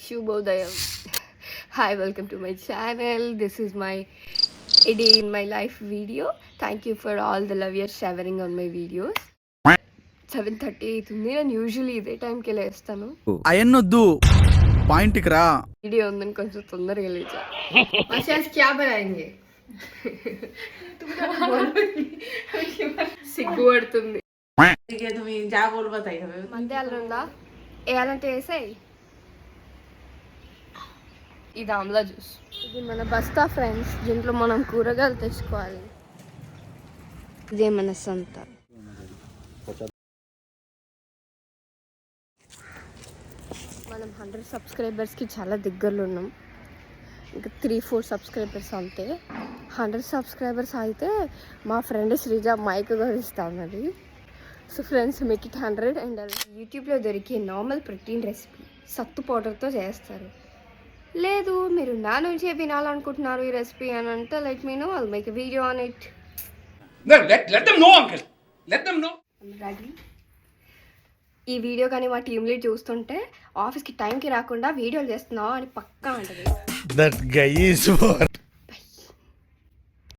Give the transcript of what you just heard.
Shubhodayam. Hi, welcome to my channel. This is my a day in my life video. Thank you for all the love you're showering on my videos. 7:30 అవుతుంది. నేను usually ఇదే టైంకి లేస్తాను. అయన్నొద్దు పాయింట్కి రా. Video ఉందని కొంచెం తొందరగా లేచా. మసాజ్ క్యా బనాయేంగే? సిగ్గు పడుతుంది. మధ్యాహ్నం ఉందా? వేయాలంటే వేసాయి. ఇది ఆమ్లా జ్యూస్. ఇది మన బస్తా ఫ్రెండ్స్, దీంట్లో మనం కూరగాయలు తెచ్చుకోవాలి. ఇదే మన సొంత. మనం 100 సబ్స్క్రైబర్స్కి చాలా దగ్గరలో ఉన్నాం. ఇంకా 3-4 సబ్స్క్రైబర్స్ అంతే. 100 సబ్స్క్రైబర్స్ అయితే మా ఫ్రెండ్ శ్రీజ మైక్ కూడా ఇస్తా ఉన్నది. So friends, make it 100. And యూట్యూబ్లో దొరికే నార్మల్ ప్రోటీన్ రెసిపీ సత్తు పౌడర్తో చేస్తారు. లేదు మీరు నా నుంచే వినాలనుకుంటున్నారు ఈ రెసిపీ అని అంటే let me know, I'll make a video on it. Let them know, uncle. Let them know. Ready. ఈ వీడియో కానీ మా టీమ్ లీడ్ చూస్తుంటే ఆఫీస్కి టైంకి రాకుండా వీడియోలు చేస్తున్నావు అని పక్కా అంటది. That guy is what.